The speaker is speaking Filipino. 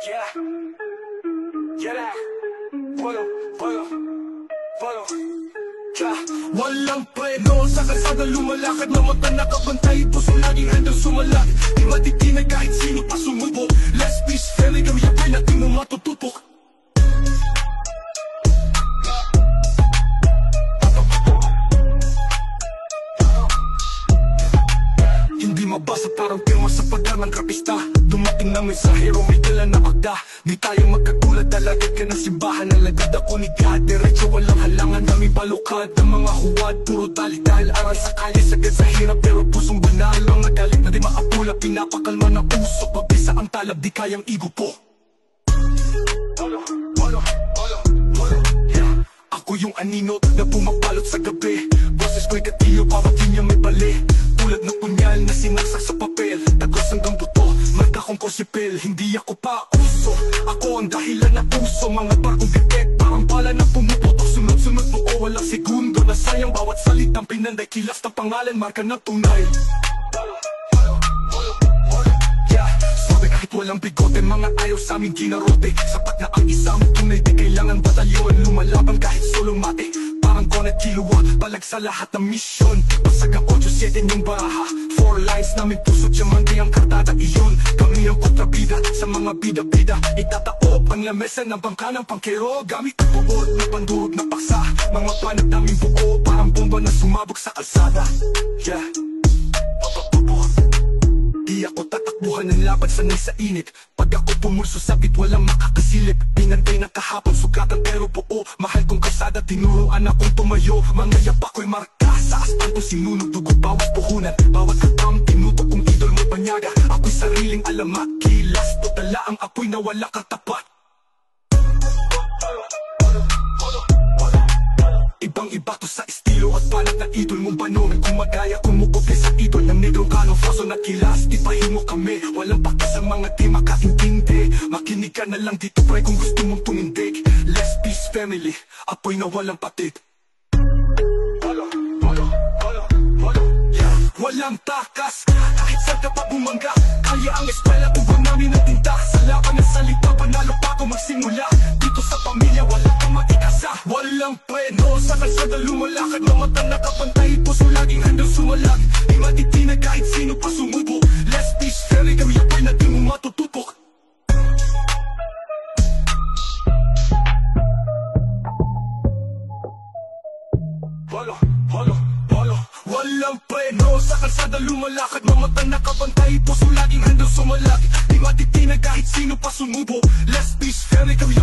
Yeah, yeah that. Puedo, puedo, puedo. Yeah. Walang preno sa kalsada lumalakad na mata nakabantay, puso laging handang sumalat. Di matitinag kahit sino pa sumubo. Let's be fairly, kami yapay natin mo matututok. Hindi mabasa parang pirma sa pader ng krapista. Dumating na mensahero, may dala na akda. Di tayo magkagulat, dalagad ka ng simbahan. Nalagad ako ni God, diretso walang halangan. Dami balukad ng mga huwad, puro dahil aral sa kalye. Sagad sa hirap pero pusong banal. Mga galit na di maapula, pinapakalma na uso. Pabisa ang talab, di kayang igupo. Yeah. Ako yung anino na pumapalot sa gabi. Boses ko'y katiyo, bawat linya may bali. Tulad ng punyal na sinaksak sa papel. Tagos hanggang buto, marka kong kosipil. Hindi ako pa uso, ako ang dahilan na puso. Mga barkong bitek, parang bala na pumuputok. Sunod-sunod mo o walang segundo na sayang. Bawat salitang pinanday, kilas ng pangalan, marka ng tunay. Kahit walang bigote, mga ayaw sa aming ginarote. Sapat na ang isang tunay, di kailangan batalyon. Lumalaban kahit solo mate, parang konet kiluwa. Balag sa lahat ng misyon, pasag ang 8-7 yung baraha. 4 lines namin puso, diamante ang kartada iyon. Kami ang kontrabida sa mga bida-bida. Itataob ang lamesa ng bangka ng pangkero. Gamit ang buod na pandurog na paksa. Mga panag namin buo, parang bomba na sumabog sa kalsada. Yeah. Di ako tatakbuhan ng laban, sanay sa init. Pag ako pumulso sabit, walang makakasilip. Pinantay na kahapon, sugatan pero buo. Mahal kong kasada, tinuruan akong tumayo. Mga yaba ko'y marka sa aspan kung sinunog. Dugo bawas puhunan, bawat katam tinutok kong idol mo panyaga. Ako'y sariling alamat, kilas totala ang apoy na wala katapat. Ibang-iba to sa estilo at panat na idol mong bano. May gumagaya, kumukopi sa idol ng negrong kano. Faso na kilas, di pahimo kami. Walang paki sa mga di makaintindi. Makinig ka na lang dito pre kung gusto mong tumindig. Let's peace family, apoy na walang patid. Walang takas, kahit saan ka pa bumangga. Kaya ang eskwela, tubang namin ang tinta. Sa laban ng salita, panalo pa ako magsimula. Dito sa pamilya, walang kang maikasa. Walang preno sa kalsada lumalakad. Na mata nakapantay, puso laging handang sumalag. Di matitinag kahit sino pa sumubo. Let's be fairly, kami yapay na di mo matututok. Walang preno sa kalsada lumalakad. Mga mata nakabantay, puso laging handang sumalag. Di matitinag kahit sino pa sumubo. Let's be fairly, kami